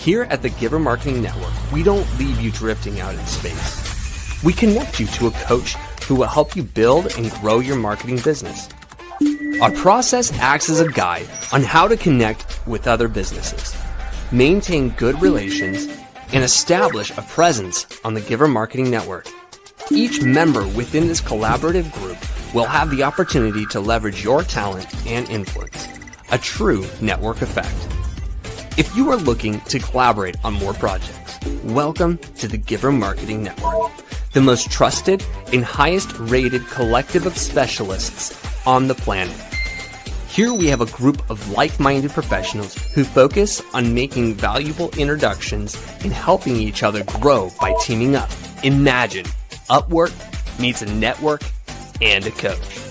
Here at the Giver Marketing Network, we don't leave you drifting out in space. We connect you to a coach who will help you build and grow your marketing business. Our process acts as a guide on how to connect with other businesses, maintain good relations, and establish a presence on the Giver Marketing Network. Each member within this collaborative group will have the opportunity to leverage your talent and influence, a true network effect. If you are looking to collaborate on more projects, welcome to the Giver Marketing Network, the most trusted and highest rated collective of specialists on the planet. Here we have a group of like-minded professionals who focus on making valuable introductions and helping each other grow by teaming up. Imagine Upwork meets a network and a coach.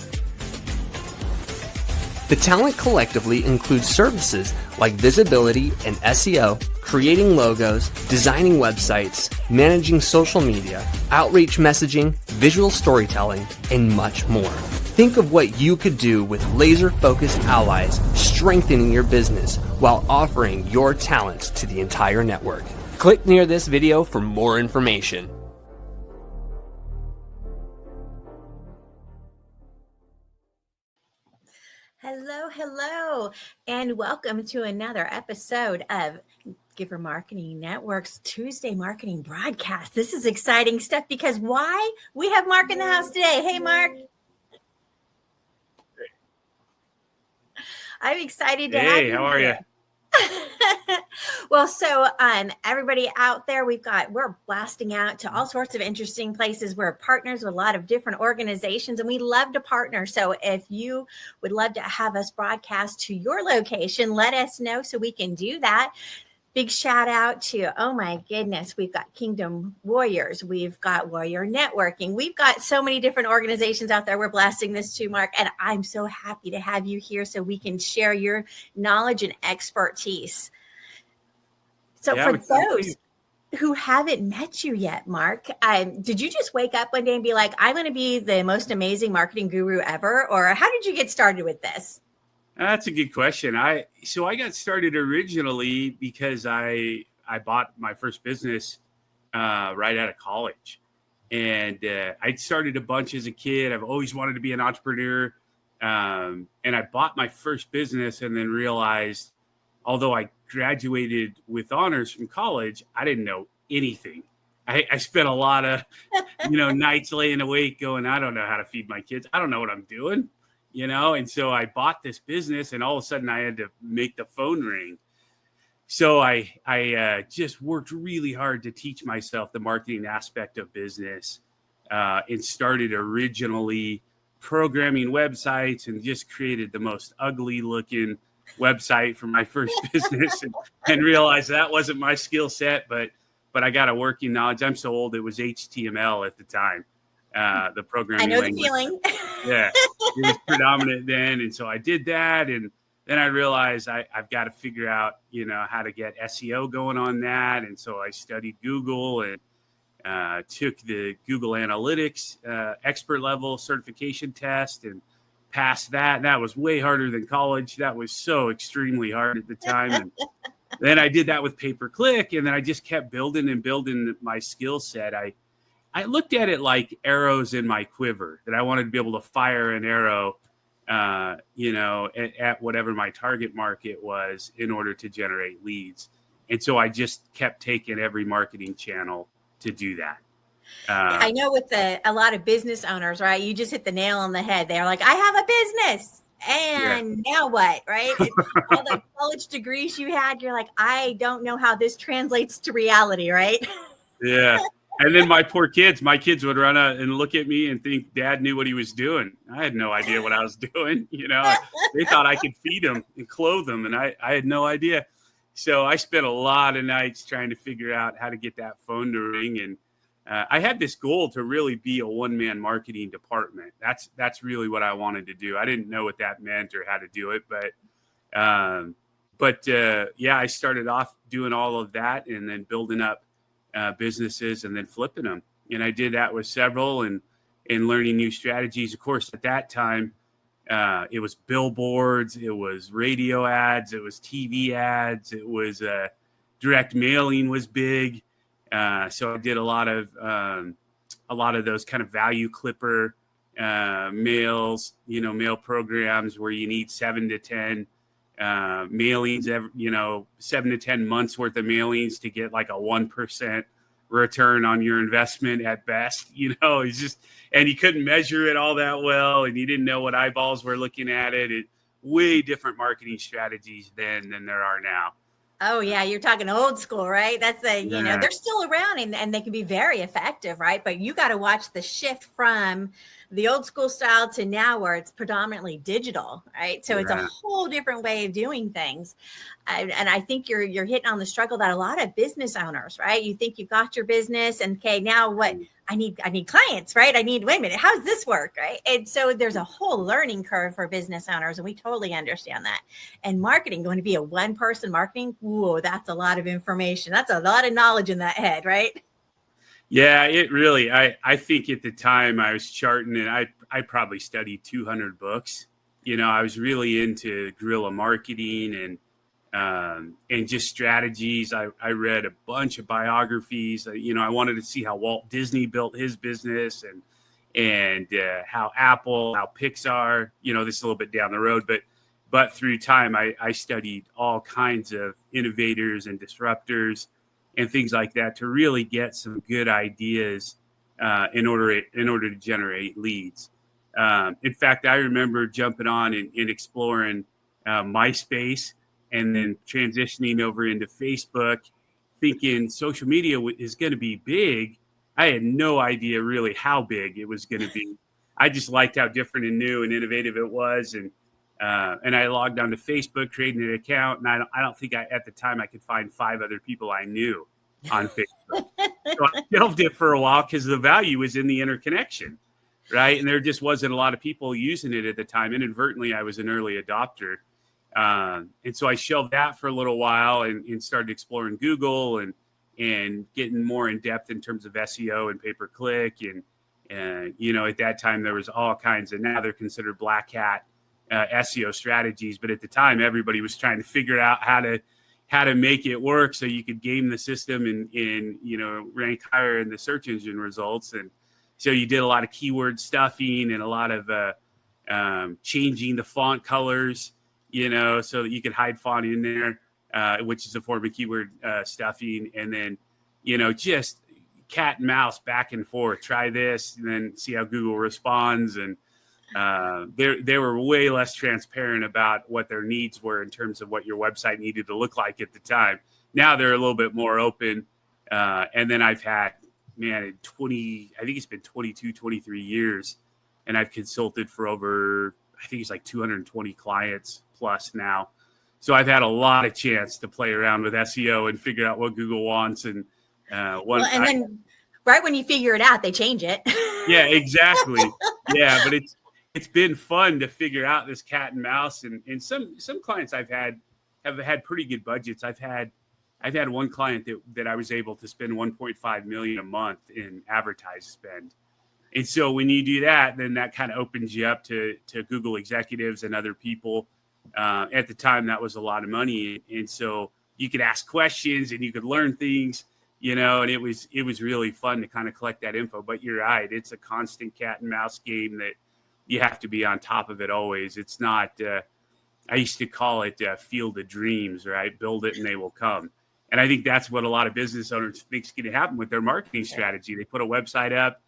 The talent collectively includes services like visibility and SEO, creating logos, designing websites, managing social media, outreach messaging, visual storytelling, and much more. Think of what you could do with laser-focused allies strengthening your business while offering your talents to the entire network. Click near this video for more information. Hello, and welcome to another episode of Giver Marketing Network's Tuesday Marketing Broadcast. This is exciting stuff because why? We have Mark in the house today. Hey, Mark. I'm excited to have you. Hey, how are you? Well, so everybody out there, we're blasting out to all sorts of interesting places. We're partners with a lot of different organizations, and we love to partner. So if you would love to have us broadcast to your location, let us know so we can do that. Big shout out to, oh my goodness, we've got Kingdom Warriors. We've got Warrior Networking. We've got so many different organizations out there. We're blasting this to, Mark, and I'm so happy to have you here so we can share your knowledge and expertise. So for those who haven't met you yet, Mark, did you just wake up one day and be like, I'm going to be the most amazing marketing guru ever? Or how did you get started with this? That's a good question. I got started originally because I bought my first business right out of college, and I started a bunch as a kid. I've always wanted to be an entrepreneur, and I bought my first business and then realized, although I graduated with honors from college, I didn't know anything. I spent a lot of nights laying awake going, I don't know how to feed my kids. I don't know what I'm doing. And so I bought this business, and all of a sudden I had to make the phone ring. So I just worked really hard to teach myself the marketing aspect of business, and started originally programming websites and just created the most ugly looking website for my first business and realized that wasn't my skill set, but I got a working knowledge. I'm so old, it was HTML at the time. The programming language. I know the feeling. Yeah, it was predominant then. And so I did that. And then I realized I've got to figure out, how to get SEO going on that. And so I studied Google and took the Google Analytics expert level certification test and passed that. And that was way harder than college. That was so extremely hard at the time. And then I did that with pay-per-click. And then I just kept building and building my skill set. I looked at it like arrows in my quiver, that I wanted to be able to fire an arrow, at whatever my target market was in order to generate leads. And so I just kept taking every marketing channel to do that. I know with a lot of business owners, right? You just hit the nail on the head. They're like, I have a business. And now what, right? All the college degrees you had, you're like, I don't know how this translates to reality, right? Yeah. And then my kids would run out and look at me and think Dad knew what he was doing. I had no idea what I was doing. They thought I could feed them and clothe them, and I had no idea. So I spent a lot of nights trying to figure out how to get that phone to ring. And I had this goal to really be a one-man marketing department. That's really what I wanted to do. I didn't know what that meant or how to do it, but I started off doing all of that and then building up businesses and then flipping them. And I did that with several and learning new strategies. Of course, at that time, it was billboards, it was radio ads, it was TV ads, it was direct mailing was big. So I did a lot of those kind of value clipper mails, mail programs where you need 7 to 10 mailings, 7 to 10 months worth of mailings to get like a 1% return on your investment at best. It's just, and you couldn't measure it all that well, and you didn't know what eyeballs were looking at it. Way different marketing strategies then than there are now. Oh yeah, you're talking old school, right? That's they're still around and they can be very effective, right? But you got to watch the shift from the old school style to now where it's predominantly digital, right? So it's a whole different way of doing things. And I think you're hitting on the struggle that a lot of business owners, right? You think you've got your business and okay, now what? I need clients, right? Wait a minute, how does this work, right? And so there's a whole learning curve for business owners, and we totally understand that. And marketing, going to be a one-person marketing, whoa, that's a lot of information. That's a lot of knowledge in that head, right? Yeah, it really, I think at the time I was charting, and I probably studied 200 books. I was really into guerrilla marketing and just strategies. I read a bunch of biographies. I wanted to see how Walt Disney built his business and how Apple, how Pixar, this is a little bit down the road, but through time, I studied all kinds of innovators and disruptors and things like that to really get some good ideas in order to generate leads. In fact, I remember jumping on and exploring MySpace, and then transitioning over into Facebook, thinking social media is going to be big. I had no idea really how big it was going to be. I just liked how different and new and innovative it was. And I logged onto Facebook, created an account. And I don't think at the time I could find 5 other people I knew on Facebook. So I shelved it for a while because the value was in the interconnection, right? And there just wasn't a lot of people using it at the time. Inadvertently, I was an early adopter. And so I shelved that for a little while and started exploring Google and getting more in depth in terms of SEO and pay-per-click. And at that time, there was all kinds of, now they're considered black hat SEO strategies. But at the time, everybody was trying to figure out how to make it work so you could game the system and rank higher in the search engine results. And so you did a lot of keyword stuffing and a lot of changing the font colors, so that you could hide font in there, which is a form of keyword stuffing. And then, just cat and mouse back and forth, try this and then see how Google responds. And they were way less transparent about what their needs were in terms of what your website needed to look like at the time. Now they're a little bit more open. And then I've had, I think it's been 22, 23 years, and I've consulted for over, I think it's like 220 clients plus now. So I've had a lot of chance to play around with SEO and figure out what Google wants. And then right when you figure it out, they change it. Yeah, exactly. Yeah, but it's been fun to figure out this cat and mouse. And some clients I've had have had pretty good budgets. I've had one client that I was able to spend $1.5 million a month in advertised spend. And so when you do that, then that kind of opens you up to Google executives and other people. At the time, that was a lot of money. And so you could ask questions and you could learn things, and it was really fun to kind of collect that info. But you're right. It's a constant cat and mouse game that you have to be on top of it always. It's not, I used to call it field of dreams, right? Build it and they will come. And I think that's what a lot of business owners think is going to happen with their marketing strategy. They put a website up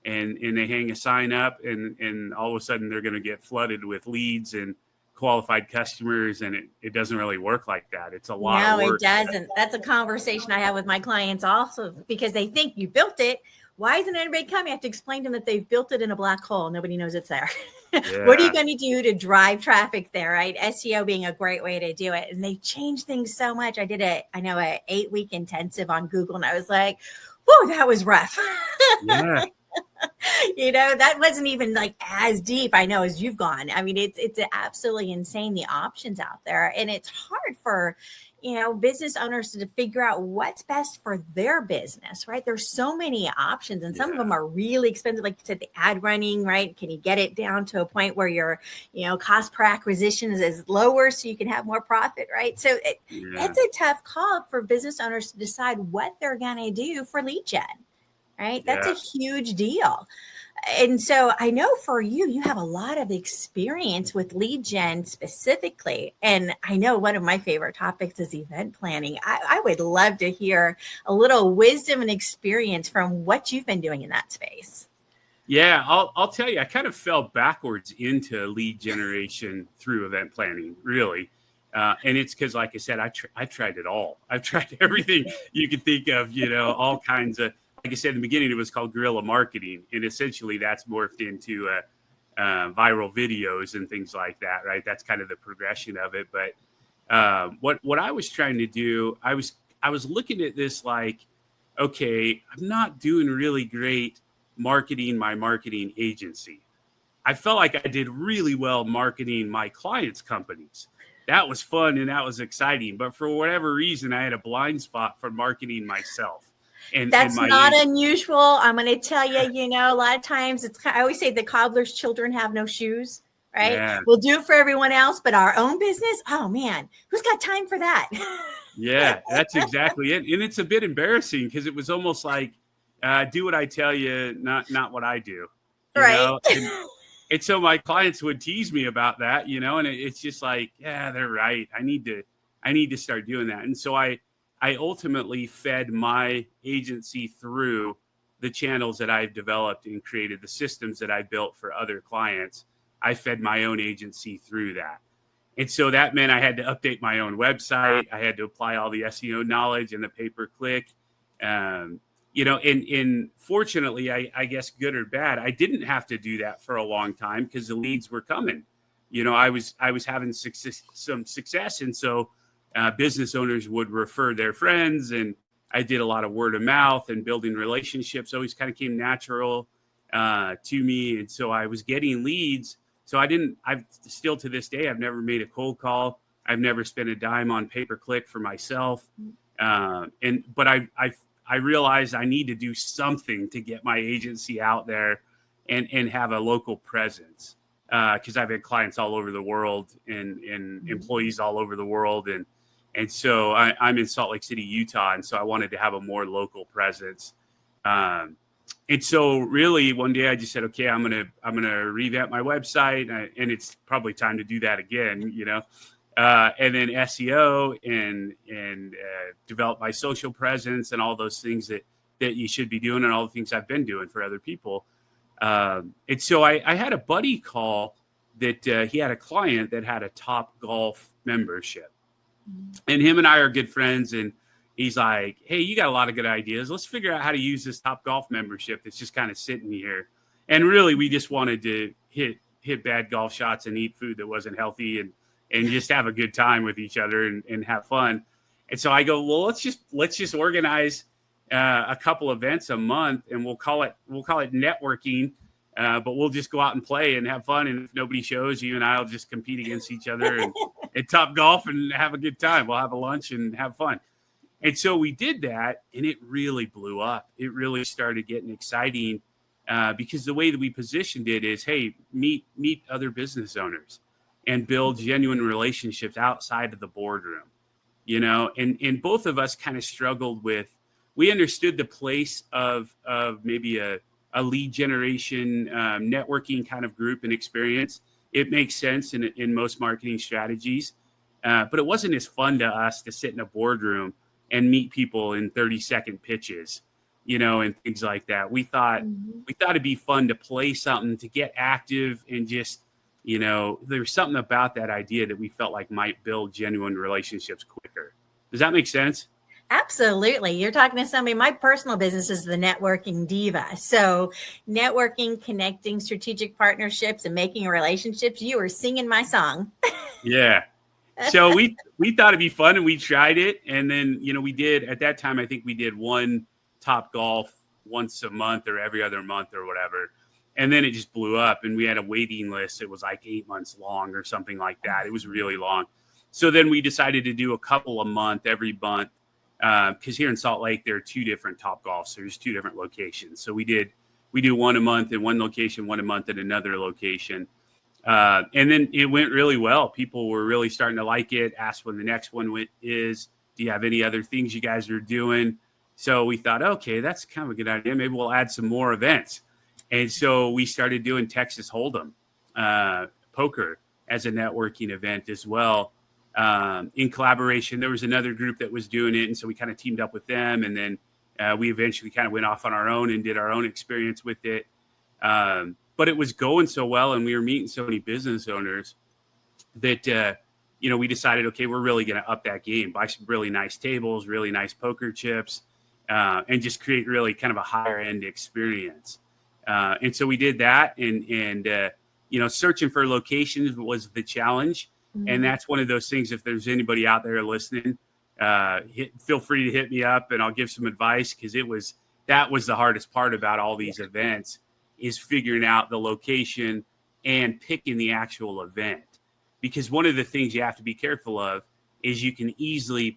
and they hang a sign up and all of a sudden they're going to get flooded with leads and qualified customers, and it doesn't really work like that. It's a lot of work. No, it doesn't. That's a conversation I have with my clients also, because they think you built it. Why isn't anybody coming? I have to explain to them that they've built it in a black hole. Nobody knows it's there. Yeah. What are you going to do to drive traffic there, right? SEO being a great way to do it. And they change things so much. I did an 8-week intensive on Google, and I was like, whoa, that was rough. Yeah. That wasn't even like as deep, I know, as you've gone. I mean, it's absolutely insane, the options out there. And it's hard for, business owners to figure out what's best for their business, right? There's so many options, and some of them are really expensive. Like you said, the ad running, right? Can you get it down to a point where your, cost per acquisition is lower so you can have more profit, right? So it's a tough call for business owners to decide what they're going to do for lead gen, right? That's a huge deal. And so I know for you have a lot of experience with lead gen specifically. And I know one of my favorite topics is event planning. I would love to hear a little wisdom and experience from what you've been doing in that space. Yeah, I'll tell you, I kind of fell backwards into lead generation through event planning, really. And it's because, like I said, I tried it all. I've tried everything you could think of, all kinds of. Like I said in the beginning, it was called guerrilla marketing, and essentially that's morphed into viral videos and things like that, right? That's kind of the progression of it. But what I was trying to do, I was looking at this like, okay, I'm not doing really great marketing my marketing agency. I felt like I did really well marketing my clients' companies. That was fun and that was exciting. But for whatever reason, I had a blind spot for marketing myself. And that's not unusual. I'm going to tell you, a lot of times I always say the cobbler's children have no shoes, right? Yeah. We'll do it for everyone else, but our own business, oh man, who's got time for that? Yeah, that's exactly it. And it's a bit embarrassing because it was almost like, do what I tell you, not what I do. Right. And so my clients would tease me about that, and it's just like, yeah, they're right. I need to start doing that. And so I ultimately fed my agency through the channels that I've developed and created, the systems that I built for other clients. I fed my own agency through that. And so that meant I had to update my own website. I had to apply all the SEO knowledge and the pay-per-click. And fortunately, I guess good or bad, I didn't have to do that for a long time because the leads were coming. I was having some success. And so business owners would refer their friends, and I did a lot of word of mouth, and building relationships always kind of came natural to me. And so I was getting leads. So I've still to this day, I've never made a cold call. I've never spent a dime on pay-per-click for myself. But I realized I need to do something to get my agency out there and have a local presence. Because I've had clients all over the world and employees all over the world. And so I'm in Salt Lake City, Utah. And so I wanted to have a more local presence. And so really one day I just said, okay, I'm going to revamp my website, and it's probably time to do that again, and then SEO and develop my social presence and all those things that you should be doing, and all the things I've been doing for other people. And so I had a buddy call that he had a client that had a Top Golf membership, and him and I are good friends. And he's like, hey, you got a lot of good ideas. Let's figure out how to use this Top Golf membership that's just kind of sitting here. And really, we just wanted to hit bad golf shots and eat food that wasn't healthy and just have a good time with each other and have fun. And so I go, well, let's just organize a couple events a month, and we'll call it networking. But we'll just go out and play and have fun. And if nobody shows, you and I'll just compete against each other and Top Golf and have a good time. We'll have a lunch and have fun. And so we did that, and it really blew up. It really started getting exciting because the way that we positioned it is, hey, meet other business owners and build genuine relationships outside of the boardroom, and both of us kind of struggled with, we understood the place of maybe a lead generation networking kind of group and experience. It makes sense in most marketing strategies, but it wasn't as fun to us to sit in a boardroom and meet people in 30-second pitches, and things like that. We thought it'd be fun to play something, to get active, and just, there's something about that idea that we felt like might build genuine relationships quicker. Does that make sense? Absolutely. You're talking to somebody. My personal business is the Networking Diva. So networking, connecting, strategic partnerships, and making relationships. You are singing my song. Yeah. So we thought it'd be fun, and we tried it. And then, we did, at that time, I think we did one Top Golf once a month or every other month or whatever. And then it just blew up, and we had a waiting list. It was like 8 months long or something like that. It was really long. So then we decided to do a couple a month, every month, because here in Salt Lake, there are 2 different Topgolf. So there's 2 different locations. So we do one a month in one location, one a month in another location. And then it went really well. People were really starting to like it, asked when the next one is. Do you have any other things you guys are doing? So we thought, okay, that's kind of a good idea. Maybe we'll add some more events. And so we started doing Texas Hold'em poker as a networking event as well. In collaboration, there was another group that was doing it. And so we kind of teamed up with them. And then we eventually kind of went off on our own and did our own experience with it. But it was going so well, and we were meeting so many business owners that, we decided, okay, we're really going to up that game, buy some really nice tables, really nice poker chips, and just create really kind of a higher end experience. And so we did that, and searching for locations was the challenge. Mm-hmm. And that's one of those things, if there's anybody out there listening, feel free to hit me up and I'll give some advice, because that was the hardest part about all these events, is figuring out the location and picking the actual event. Because one of the things you have to be careful of is you can easily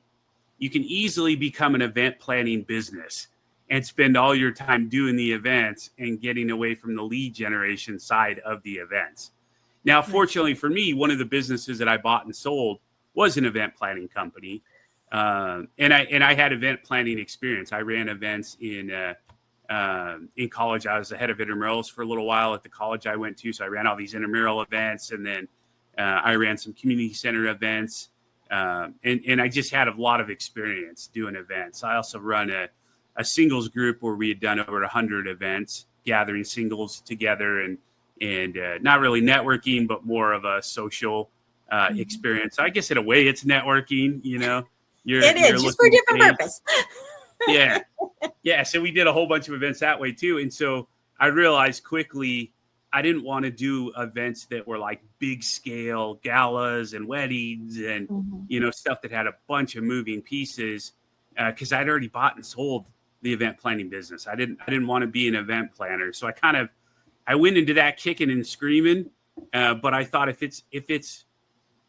become an event planning business and spend all your time doing the events and getting away from the lead generation side of the events. Now, fortunately for me, one of the businesses that I bought and sold was an event planning company. And I had event planning experience. I ran events in college. I was the head of intramurals for a little while at the college I went to. So I ran all these intramural events, and then I ran some community center events. And I just had a lot of experience doing events. I also run a singles group where we had done over 100 events, gathering singles together and not really networking, but more of a social experience. I guess in a way it's networking, It is just for a different purpose. Yeah. So we did a whole bunch of events that way too. And so I realized quickly I didn't want to do events that were like big scale galas and weddings and, stuff that had a bunch of moving pieces, because I'd already bought and sold the event planning business. I didn't want to be an event planner. So I went into that kicking and screaming. But I thought if it's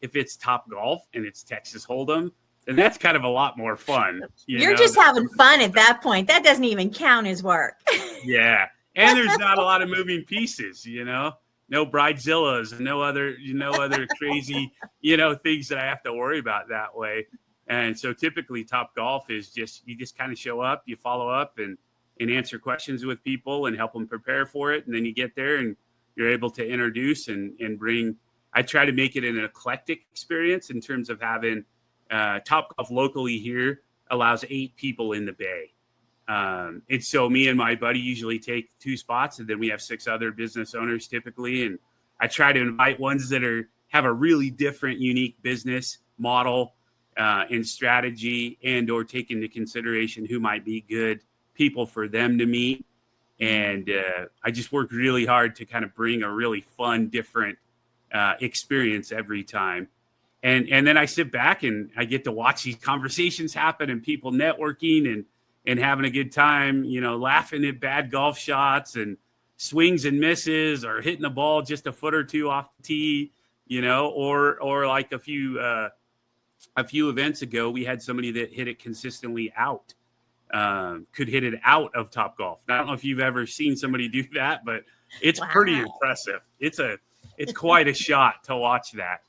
Topgolf and it's Texas Hold'em, then that's kind of a lot more fun. You're just having fun at that point. That doesn't even count as work. Yeah. And there's not a lot of moving pieces, no bridezillas and no other crazy, things that I have to worry about that way. And so typically Topgolf is you just kind of show up, you follow up and answer questions with people and help them prepare for it. And then you get there and you're able to introduce and bring. I try to make it an eclectic experience in terms of having Topgolf locally here allows 8 people in the Bay. And so me and my buddy usually take 2 spots, and then we have 6 other business owners typically. And I try to invite ones that have a really different, unique business model and strategy, and or take into consideration who might be good people for them to meet. And I just work really hard to kind of bring a really fun, different experience every time. And then I sit back and I get to watch these conversations happen and people networking and having a good time, laughing at bad golf shots and swings and misses, or hitting the ball just a foot or two off the tee, or like a few events ago, we had somebody that hit it consistently out, could hit it out of Topgolf. I don't know if you've ever seen somebody do that, but it's pretty impressive. It's quite a shot to watch that.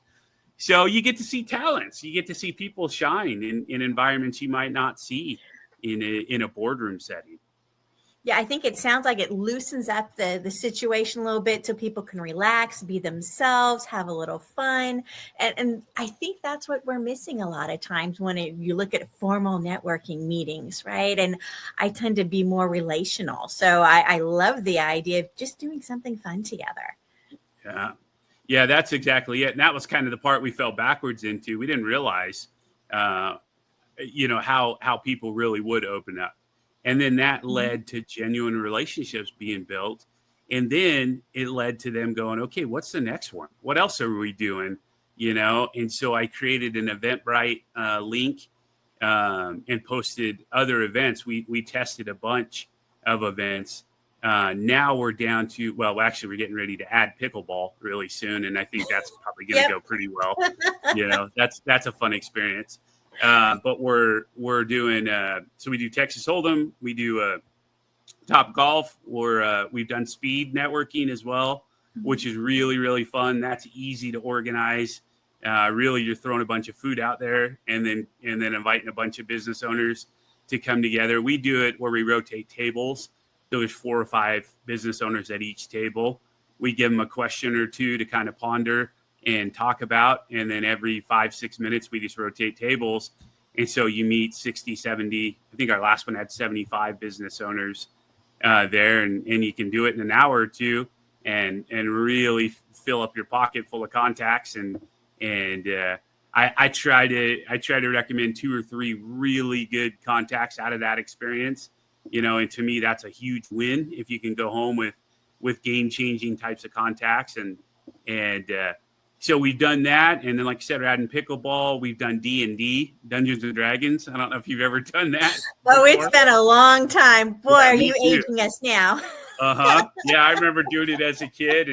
So you get to see talents. You get to see people shine in environments you might not see in a boardroom setting. Yeah, I think it sounds like it loosens up the situation a little bit so people can relax, be themselves, have a little fun. And I think that's what we're missing a lot of times when you look at formal networking meetings, right? And I tend to be more relational. So I love the idea of just doing something fun together. Yeah, that's exactly it. And that was kind of the part we fell backwards into. We didn't realize, how people really would open up. And then that led to genuine relationships being built. And then it led to them going, okay, what's the next one? What else are we doing? And so I created an Eventbrite link and posted other events. We tested a bunch of events Now we're down to, well, actually, we're getting ready to add pickleball really soon, and I think that's probably going to go pretty well. That's a fun experience. But we're doing so we do Texas Hold'em, we do Top Golf, we've done speed networking as well, which is really, really fun. That's easy to organize. Really, you're throwing a bunch of food out there and then inviting a bunch of business owners to come together. We do it where we rotate tables. So there's 4 or 5 business owners at each table. We give them a question or two to kind of ponder and talk about. And then every 5-6 minutes, we just rotate tables. And so you meet 60, 70, I think our last one had 75 business owners there. And you can do it in an hour or two and really fill up your pocket full of contacts. And I try to recommend 2 or 3 really good contacts out of that experience. And to me, that's a huge win if you can go home with game-changing types of contacts. And so we've done that. And then, like I said, we're adding pickleball. We've done D&D, Dungeons and Dragons. I don't know if you've ever done that. Oh, it's been a long time. Boy, are you aging us now. Yeah, I remember doing it as a kid,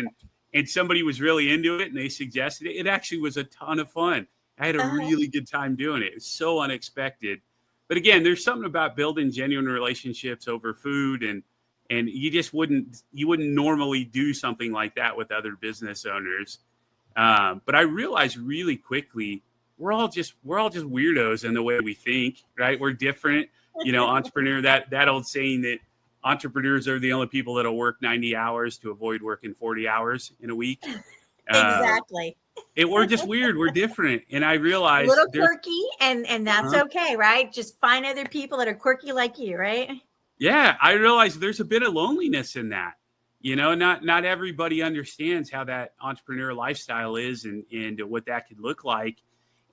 and somebody was really into it, and they suggested it. It actually was a ton of fun. I had a really good time doing it. It's so unexpected. But again, there's something about building genuine relationships over food, and you wouldn't normally do something like that with other business owners. But I realized really quickly we're all just weirdos in the way we think, right? We're different, entrepreneur, that old saying that entrepreneurs are the only people that'll work 90 hours to avoid working 40 hours in a week. Exactly. We're just weird. We're different. And I realized a little quirky, and that's okay, right? Just find other people that are quirky like you, right? Yeah. I realized there's a bit of loneliness in that. Not everybody understands how that entrepreneur lifestyle is and what that could look like.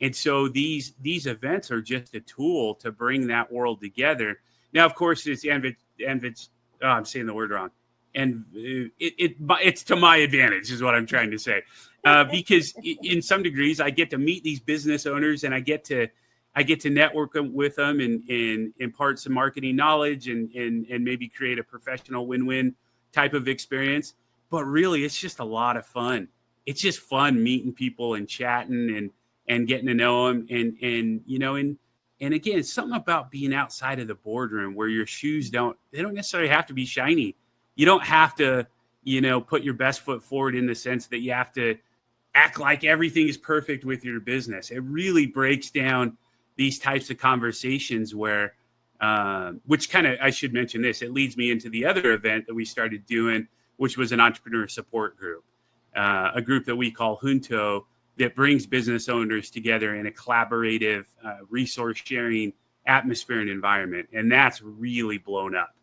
And so these events are just a tool to bring that world together. Now, of course, I'm saying the word wrong. And it's to my advantage is what I'm trying to say. Because in some degrees, I get to meet these business owners and I get to network with them and impart some marketing knowledge and maybe create a professional win-win type of experience. But really, it's just a lot of fun. It's just fun meeting people and chatting and getting to know them. And again, something about being outside of the boardroom where your shoes don't necessarily have to be shiny. You don't have to, put your best foot forward in the sense that you have to act like everything is perfect with your business. It really breaks down these types of conversations where, which kind of, I should mention this, it leads me into the other event that we started doing, which was an entrepreneur support group, a group that we call Junto, that brings business owners together in a collaborative resource sharing atmosphere and environment. And that's really blown up.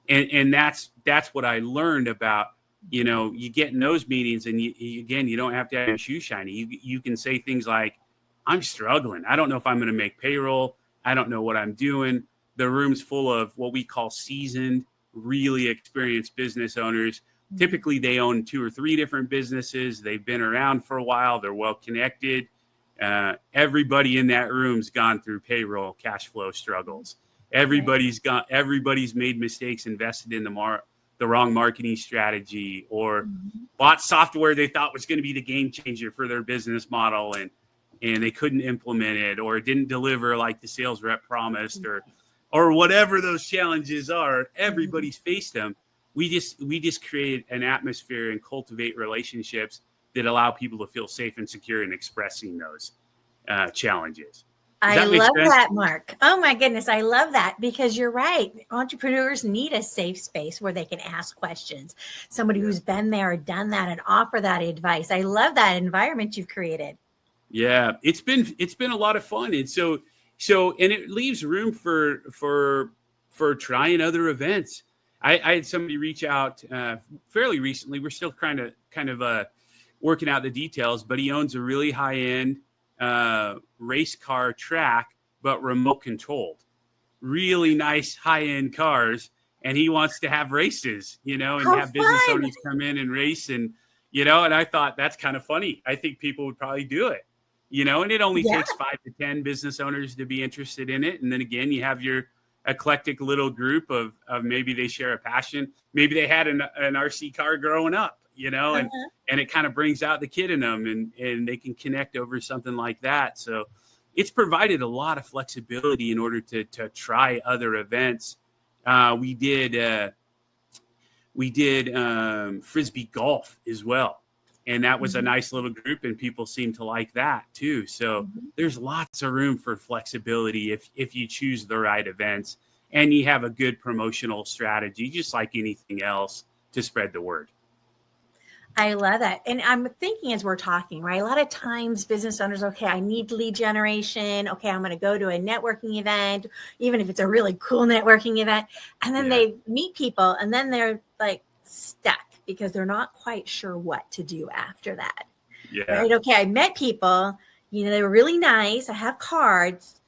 And that's what I learned about, you get in those meetings and you don't have to have your shoe shiny. You can say things like, I'm struggling. I don't know if I'm going to make payroll. I don't know what I'm doing. The room's full of what we call seasoned, really experienced business owners. Typically, they own 2 or 3 different businesses. They've been around for a while. They're well connected. Everybody in that room's gone through payroll, cash flow struggles. Everybody's made mistakes, invested in the wrong marketing strategy, or bought software they thought was going to be the game changer for their business model, and they couldn't implement it, or it didn't deliver like the sales rep promised, or whatever those challenges are. Everybody's faced them. We just create an atmosphere and cultivate relationships that allow people to feel safe and secure in expressing those challenges. I love that, Mark. Oh my goodness. I love that, because you're right. Entrepreneurs need a safe space where they can ask questions. Somebody who's been there or done that and offer that advice. I love that environment you've created. Yeah, it's been a lot of fun. And so, and it leaves room for trying other events. I had somebody reach out fairly recently. We're still kind of working out the details, but he owns a really high-end race car track, but remote controlled. Really nice high-end cars, and he wants to have races, and have business owners come in and race, and and I thought that's kind of funny. I think people would probably do it, and it only takes 5 to 10 business owners to be interested in it, and then again, you have your eclectic little group of maybe they share a passion. Maybe they had an RC car growing up, and it kind of brings out the kid in them, and they can connect over something like that. So it's provided a lot of flexibility in order to try other events. We did Frisbee golf as well. And that was a nice little group, and people seem to like that too. So there's lots of room for flexibility if you choose the right events and you have a good promotional strategy, just like anything else, to spread the word. I love that. And I'm thinking as we're talking, right? A lot of times business owners, okay, I need lead generation. Okay, I'm going to go to a networking event, even if it's a really cool networking event. And then they meet people and then they're like stuck because they're not quite sure what to do after that. Yeah. Right? Okay, I met people, they were really nice. I have cards.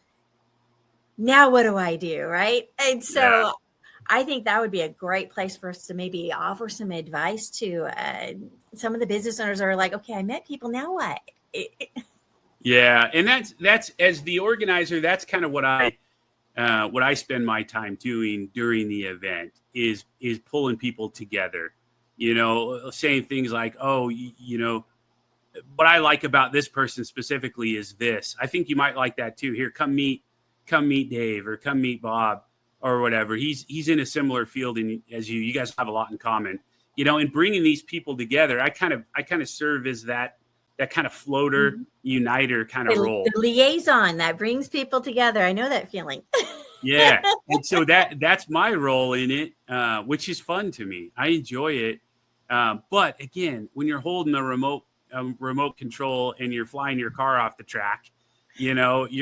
Now what do I do? Right. And so I think that would be a great place for us to maybe offer some advice to some of the business owners are like, okay, I met people. Now what? Yeah. And that's as the organizer, that's kind of what I spend my time doing during the event is pulling people together, saying things like, oh, what I like about this person specifically is this. I think you might like that too. Here, come meet Dave or come meet Bob or whatever. He's in a similar field as you. You guys have a lot in common, and bringing these people together. I kind of serve as that kind of floater, uniter kind of role. The liaison that brings people together. I know that feeling. Yeah. And so that's my role in it, which is fun to me. I enjoy it. But again, when you're holding a remote control and you're flying your car off the track, you're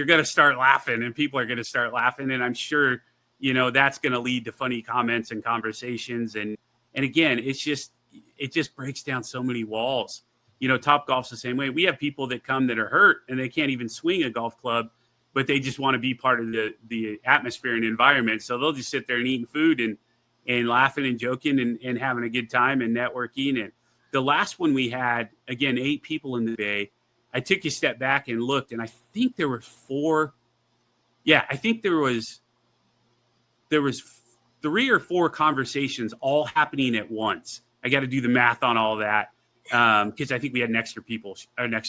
going to start laughing and people are going to start laughing. And I'm sure, that's going to lead to funny comments and conversations. And again, it just breaks down so many walls. Topgolf's the same way. We have people that come that are hurt and they can't even swing a golf club, but they just want to be part of the atmosphere and environment. So they'll just sit there and eating food and laughing and joking and having a good time and networking. And the last one we had, again, 8 people in the bay. I took a step back and looked, and I think there were 4. Yeah, I think there was 3 or 4 conversations all happening at once. I got to do the math on all that because I think we had an extra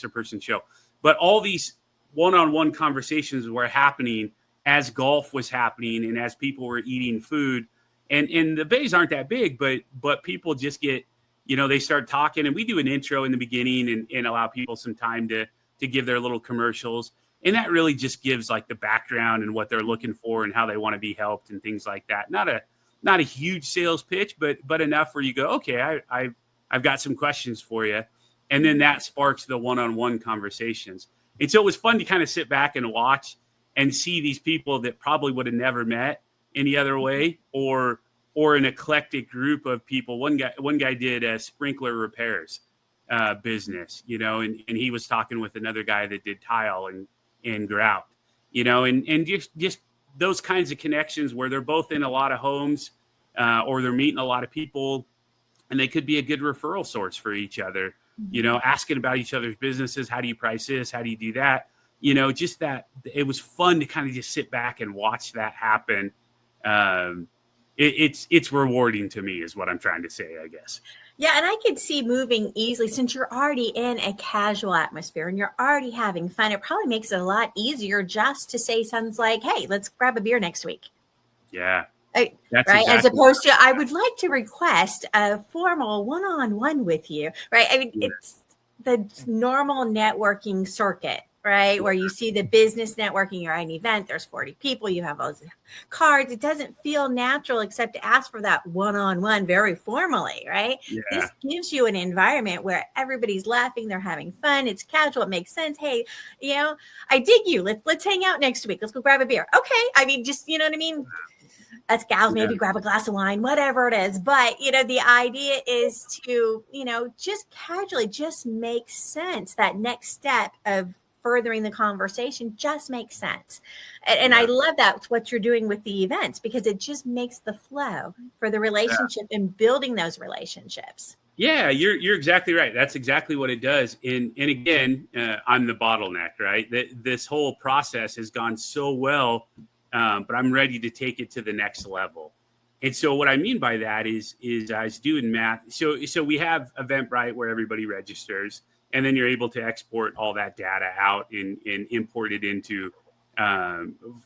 person show. But all these one-on-one conversations were happening as golf was happening and as people were eating food. And the bays aren't that big, but people just get, they start talking, and we do an intro in the beginning and allow people some time to give their little commercials. And that really just gives like the background and what they're looking for and how they want to be helped and things like that. Not a huge sales pitch, but enough where you go, okay, I've got some questions for you. And then that sparks the one-on-one conversations. And so it was fun to kind of sit back and watch and see these people that probably would have never met any other way, or an eclectic group of people. One guy did a sprinkler repairs business, and he was talking with another guy that did tile and grout, and just those kinds of connections where they're both in a lot of homes or they're meeting a lot of people, and they could be a good referral source for each other, asking about each other's businesses. How do you price this? How do you do that? Just that it was fun to kind of just sit back and watch that happen. It's rewarding to me is what I'm trying to say, I guess. Yeah. And I could see moving easily since you're already in a casual atmosphere and you're already having fun. It probably makes it a lot easier just to say something like, hey, let's grab a beer next week. Yeah. Right. Exactly. As opposed to, I would like to request a formal one-on-one with you. Right. I mean, it's the normal networking circuit, right? Where you see the business networking, you're at an event, there's 40 people, you have all those cards. It doesn't feel natural except to ask for that one-on-one very formally, right? Yeah. This gives you an environment where everybody's laughing, they're having fun, it's casual, it makes sense. Hey, I dig you. Let's hang out next week. Let's go grab a beer. Okay. I mean, just, you know what I mean? Us gals, maybe grab a glass of wine, whatever it is. But, the idea is to, just casually just make sense. That next step of furthering the conversation just makes sense. And I love that's what you're doing with the events because it just makes the flow for the relationship and building those relationships. Yeah, you're exactly right. That's exactly what it does. And again, I'm the bottleneck, right? This whole process has gone so well but I'm ready to take it to the next level. And so what I mean by that is I was doing math. So we have Eventbrite where everybody registers, and then you're able to export all that data out and import it into,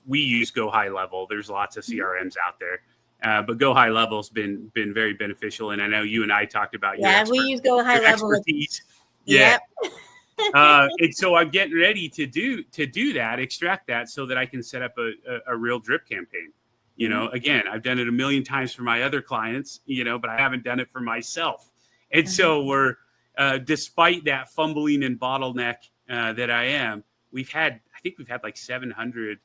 we use Go High Level. There's lots of CRMs out there. But Go High Level has been very beneficial. And I know you and I talked about we use Go High Level expertise. Yep. And so I'm getting ready to do that, extract that so that I can set up a real drip campaign. You know, again, I've done it a million times for my other clients, you know, but I haven't done it for myself. And so we're, despite that fumbling and bottleneck that I am, I think we've had like 700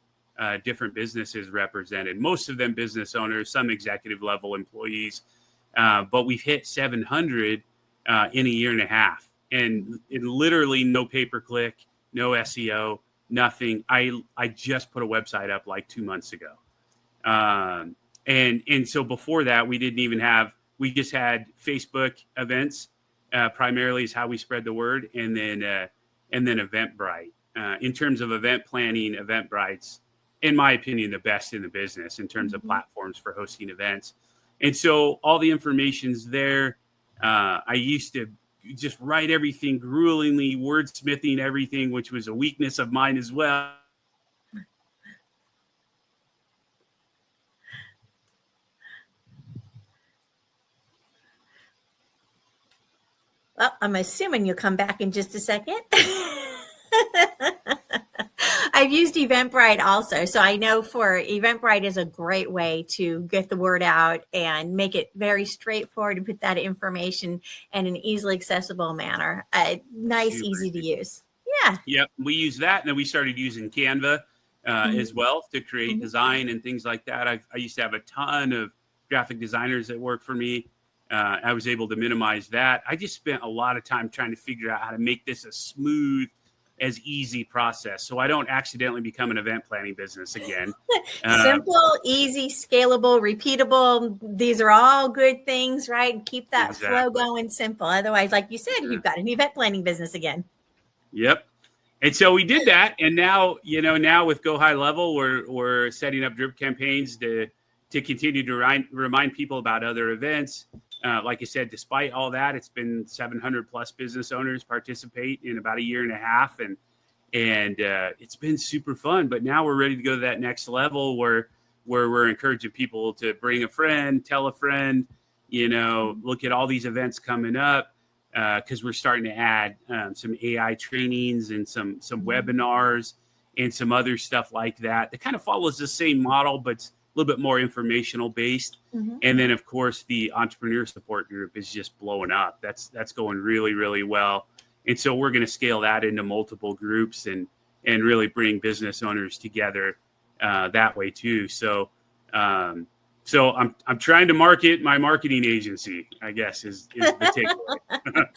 different businesses represented, most of them business owners, some executive level employees. But we've hit 700 in a year and a half, and literally no pay-per-click, no SEO, nothing. I just put a website up like 2 months ago. And so before that, we just had Facebook events, primarily is how we spread the word. And then Eventbrite, in terms of event planning, Eventbrite's, in my opinion, the best in the business in terms of platforms for hosting events. And so all the information's there. I used to just write everything gruelingly, wordsmithing everything, which was a weakness of mine as well. Well, I'm assuming you'll come back in just a second. I've used Eventbrite also. So I know for Eventbrite is a great way to get the word out and make it very straightforward and put that information in an easily accessible manner. Nice, easy to use. Yeah. Yep. We use that. And then we started using Canva as well to create design and things like that. I used to have a ton of graphic designers that worked for me. I was able to minimize that. I just spent a lot of time trying to figure out how to make this a smooth, as easy process, so I don't accidentally become an event planning business again. Simple, easy, scalable, repeatable. These are all good things, right? Keep that flow going simple. Otherwise, like you said, you've got an event planning business again. Yep. And so we did that. And now, now with Go High Level, we're setting up drip campaigns to continue to remind people about other events. Like I said, despite all that, it's been 700 plus business owners participate in about a year and a half. And it's been super fun. But now we're ready to go to that next level where we're encouraging people to bring a friend, tell a friend, look at all these events coming up, because we're starting to add some AI trainings and some webinars and some other stuff like that. That kind of follows the same model, but it's a little bit more informational based. And then of course the entrepreneur support group is just blowing up. That's going really, really well. And so we're going to scale that into multiple groups and really bring business owners together that way too. So I'm trying to market my marketing agency, I guess is the takeaway.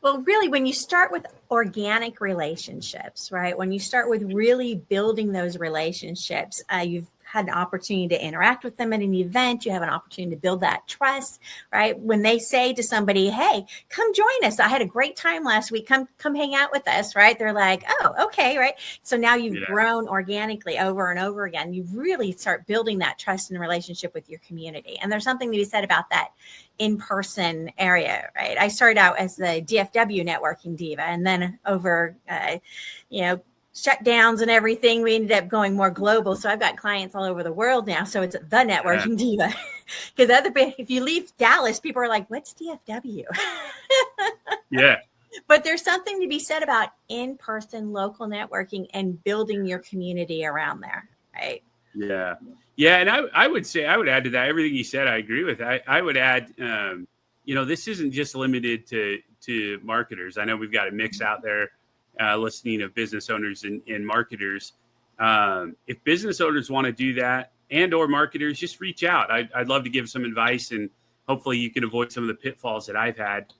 Well, really, when you start with organic relationships, right? When you start with really building those relationships, you've had an opportunity to interact with them at an event. You have an opportunity to build that trust, right? When they say to somebody, hey, come join us. I had a great time last week. Come hang out with us, right? They're like, oh, okay, right? So now you've grown organically over and over again. You really start building that trust and relationship with your community. And there's something to be said about that in-person area, right? I started out as the DFW networking diva, and then over, shutdowns and everything, we ended up going more global. So I've got clients all over the world now. So it's the networking diva. Because if you leave Dallas, people are like, what's DFW? Yeah. But there's something to be said about in-person local networking and building your community around there, right? Yeah. Yeah. And I would add to that, everything you said, I agree with. I would add, this isn't just limited to marketers. I know we've got a mix out there. Listening of business owners and marketers. If business owners want to do that and or marketers, just reach out. I'd love to give some advice, and hopefully you can avoid some of the pitfalls that I've had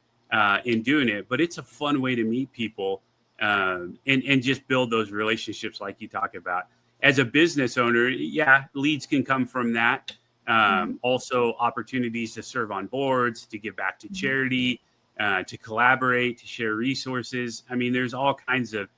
in doing it. But it's a fun way to meet people and just build those relationships like you talk about. As a business owner, leads can come from that. Also opportunities to serve on boards, to give back to charity, to collaborate, to share resources. I mean, there's all kinds of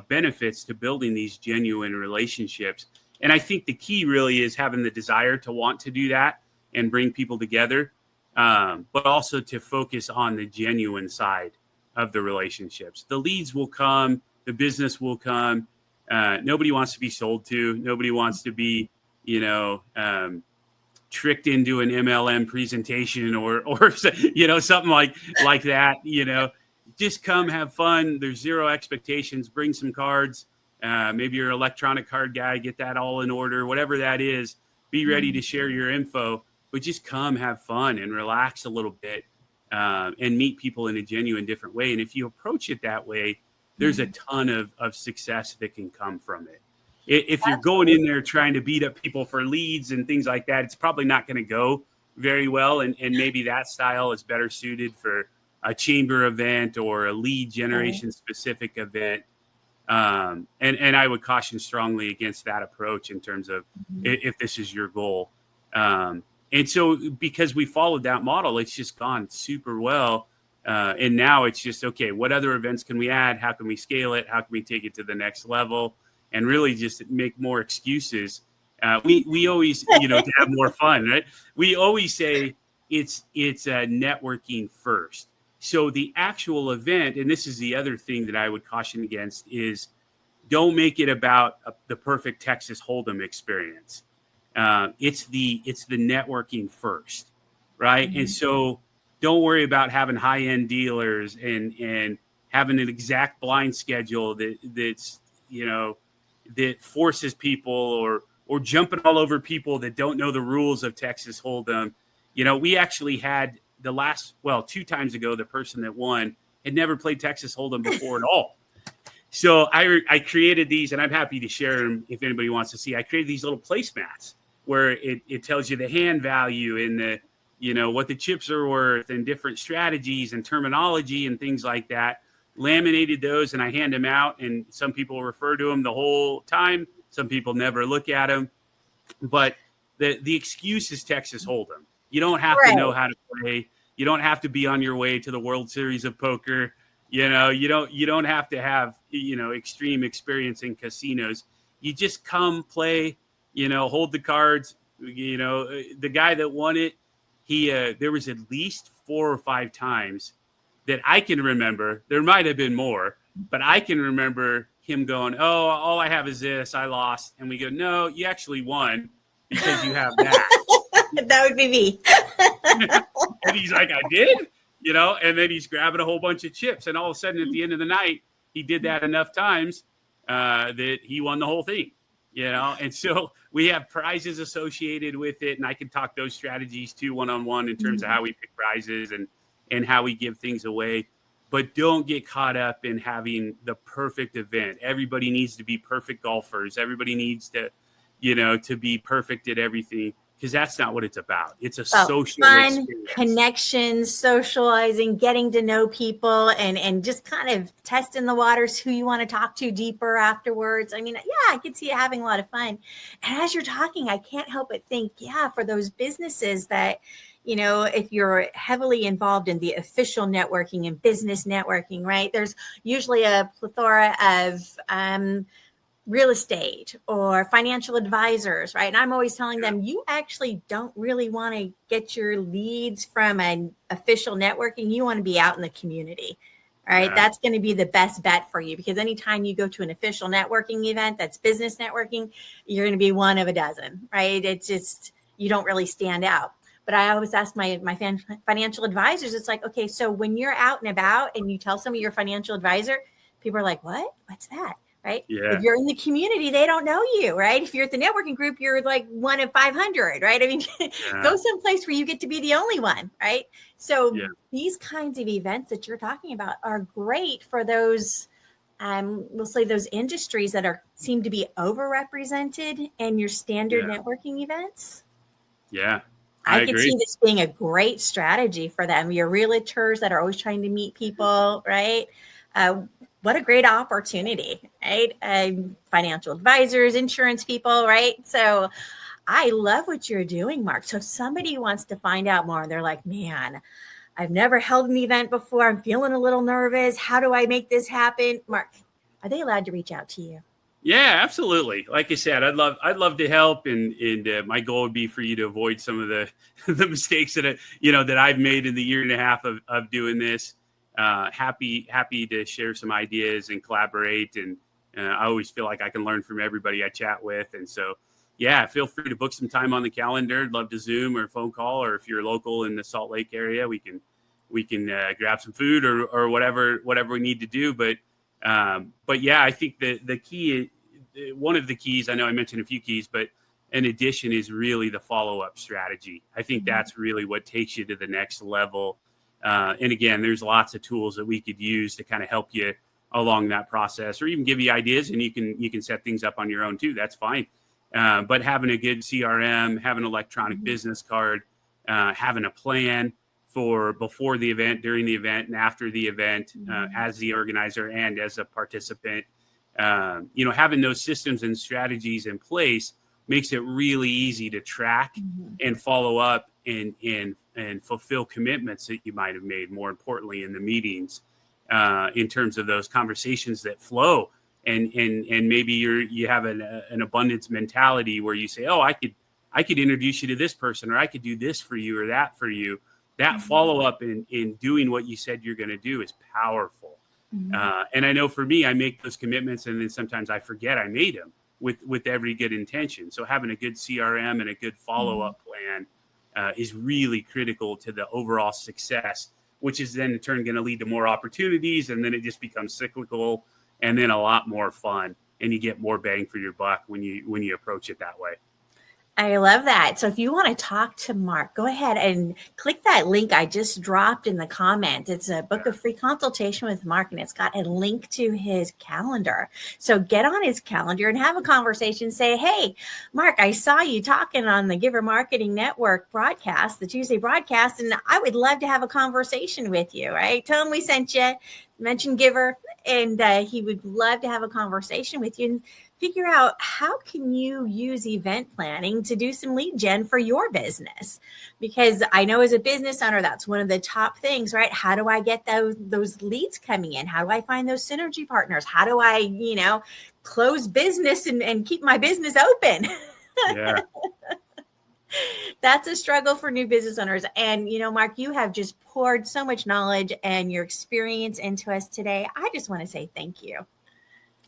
benefits to building these genuine relationships. And I think the key really is having the desire to want to do that and bring people together, but also to focus on the genuine side of the relationships. The leads will come, the business will come. Nobody wants to be sold to. Nobody wants to be, tricked into an MLM presentation or something like that. Just come have fun. There's zero expectations. Bring some cards. Maybe you're an electronic card guy. Get that all in order. Whatever that is, be ready to share your info. But just come have fun and relax a little bit and meet people in a genuine different way. And if you approach it that way, there's a ton of success that can come from it. If you're going in there trying to beat up people for leads and things like that, it's probably not going to go very well. And maybe that style is better suited for a chamber event or a lead generation specific event. And I would caution strongly against that approach in terms of if this is your goal. And so because we followed that model, it's just gone super well. And now it's just, okay, what other events can we add? How can we scale it? How can we take it to the next level? And really just make more excuses. We always, to have more fun, right? We always say it's networking first. So the actual event, and this is the other thing that I would caution against, is don't make it about the perfect Texas Hold'em experience. It's the networking first, right? And so don't worry about having high-end dealers and having an exact blind schedule that's that forces people or jumping all over people that don't know the rules of Texas Hold'em. We actually had the last, 2 times ago, the person that won had never played Texas Hold'em before at all. So I created these, and I'm happy to share them if anybody wants to see. I created these little placemats where it tells you the hand value and the, what the chips are worth and different strategies and terminology and things like that. Laminated those, and I hand them out, and some people refer to them the whole time. Some people never look at them. But the excuse is Texas Hold'em. You don't have to know how to play. You don't have to be on your way to the World Series of Poker. You don't have to have, extreme experience in casinos. You just come play, hold the cards. The guy that won it, there was at least 4 or 5 times that I can remember. There might have been more, but I can remember him going, "Oh, all I have is this. I lost." And we go, "No, you actually won because you have that." That would be me. And he's like, "I did?" And then he's grabbing a whole bunch of chips. And all of a sudden at the end of the night, he did that enough times that he won the whole thing, And so we have prizes associated with it. And I can talk those strategies too, one-on-one, in terms of how we pick prizes and how we give things away. But don't get caught up in having the perfect event. Everybody needs to be perfect golfers. Everybody needs to, to be perfect at everything, because that's not what it's about. It's a social fun experience. Connections, socializing, getting to know people, and just kind of testing the waters, who you want to talk to deeper afterwards. I mean, yeah, I could see you having a lot of fun. And as you're talking, I can't help but think, for those businesses that, if you're heavily involved in the official networking and business networking, right? There's usually a plethora of real estate or financial advisors, right? And I'm always telling them, you actually don't really want to get your leads from an official networking. You want to be out in the community, right? Yeah. That's going to be the best bet for you, because anytime you go to an official networking event that's business networking, you're going to be one of a dozen, right? It's just, you don't really stand out. But I always ask my financial advisors, it's like, okay, so when you're out and about and you tell somebody you're a financial advisor, people are like, what? What's that? Right? Yeah. If you're in the community, they don't know you, right? If you're at the networking group, you're like one of 500, right? I mean, go someplace where you get to be the only one, right? So these kinds of events that you're talking about are great for those, we'll say those industries that seem to be overrepresented in your standard networking events. Yeah. I could see this being a great strategy for them. Your realtors that are always trying to meet people, right? What a great opportunity, right? Financial advisors, insurance people, right? So I love what you're doing, Mark. So if somebody wants to find out more, they're like, man, I've never held an event before. I'm feeling a little nervous. How do I make this happen? Mark, are they allowed to reach out to you? Yeah, absolutely. Like I said, I'd love to help, and my goal would be for you to avoid some of the the mistakes that I've made in the year and a half of doing this. Happy to share some ideas and collaborate, and I always feel like I can learn from everybody I chat with, and so yeah, feel free to book some time on the calendar. I'd love to Zoom or phone call, or if you're local in the Salt Lake area, we can grab some food or whatever we need to do. But yeah, I think the key, one of the keys, I know I mentioned a few keys, but in addition is really the follow-up strategy. I think that's really what takes you to the next level. And again, there's lots of tools that we could use to kind of help you along that process, or even give you ideas, and you can set things up on your own too. That's fine. But having a good CRM, having an electronic business card, having a plan for before the event, during the event, and after the event, as the organizer and as a participant, having those systems and strategies in place makes it really easy to track and follow up and fulfill commitments that you might have made, more importantly in the meetings, in terms of those conversations that flow. And maybe you have an abundance mentality where you say, oh, I could introduce you to this person, or I could do this for you or that for you. That follow up in doing what you said you're going to do is powerful. And I know for me, I make those commitments, and then sometimes I forget I made them with every good intention. So having a good CRM and a good follow up plan is really critical to the overall success, which is then in turn going to lead to more opportunities, and then it just becomes cyclical, and then a lot more fun, and you get more bang for your buck when you approach it that way. I love that. So if you want to talk to Mark, go ahead and click that link I just dropped in the comment. It's a book of free consultation with Mark, and it's got a link to his calendar. So get on his calendar and have a conversation. Say, hey, Mark, I saw you talking on the Giver Marketing Network broadcast, the Tuesday broadcast, and I would love to have a conversation with you, right? Tell him we sent you, mention Giver, and he would love to have a conversation with you and figure out how can you use event planning to do some lead gen for your business. Because I know as a business owner, that's one of the top things, right? How do I get those leads coming in? How do I find those synergy partners? How do I, close business and keep my business open? Yeah. That's a struggle for new business owners. And, Mark, you have just poured so much knowledge and your experience into us today. I just want to say thank you.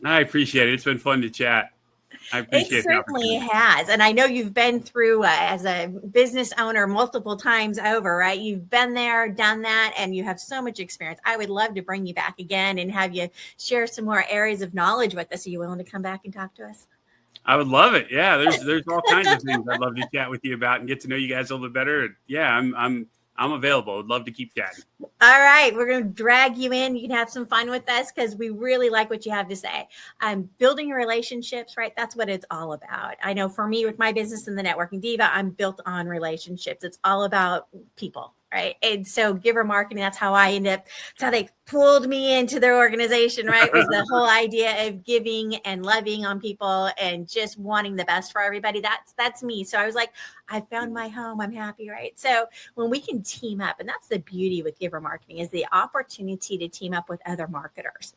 I appreciate it. It's been fun to chat. I appreciate it. It certainly has. And I know you've been through as a business owner multiple times over, right? You've been there, done that, and you have so much experience. I would love to bring you back again and have you share some more areas of knowledge with us. Are you willing to come back and talk to us? I would love it. Yeah, there's all kinds of things I'd love to chat with you about and get to know you guys a little bit better. And yeah, I'm available. I'd love to keep chatting. All right. We're going to drag you in. You can have some fun with us because we really like what you have to say. Building relationships, right? That's what it's all about. I know for me with my business in the Networking Diva, I'm built on relationships. It's all about people, right? And so Giver Marketing, that's how that's how they pulled me into their organization, right? Was the whole idea of giving and loving on people and just wanting the best for everybody. That's me. So I was like, I found my home. I'm happy, right? So when we can team up, and that's the beauty with Giver Marketing, is the opportunity to team up with other marketers.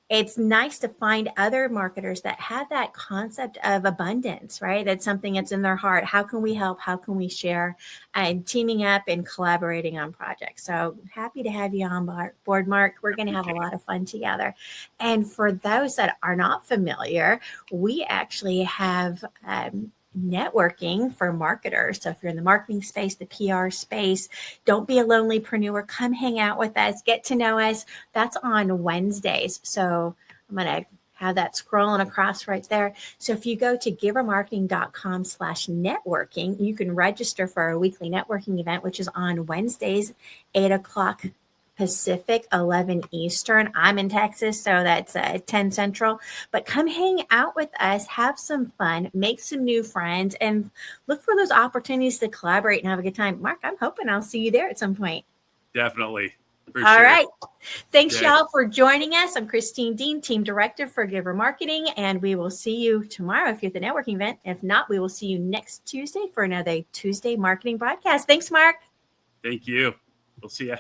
It's nice to find other marketers that have that concept of abundance, right? That's something that's in their heart. How can we help? How can we share? And teaming up and collaborating on projects. So happy to have you on board, Mark. We're going to have a lot of fun together. And for those that are not familiar, we actually have networking for marketers. So if you're in the marketing space, the PR space, don't be a lonelypreneur. Come hang out with us, get to know us. That's on Wednesdays. So I'm going to have that scrolling across right there. So if you go to givermarketing.com/networking, you can register for our weekly networking event, which is on Wednesdays, 8:00 Pacific, 11 Eastern. I'm in Texas, so that's 10 Central. But come hang out with us, have some fun, make some new friends, and look for those opportunities to collaborate and have a good time. Mark, I'm hoping I'll see you there at some point. Definitely. All right. Thanks, y'all, for joining us. I'm Christine Deane, Team Director for Giver Marketing, and we will see you tomorrow if you're at the networking event. If not, we will see you next Tuesday for another Tuesday marketing broadcast. Thanks, Mark. Thank you. We'll see you.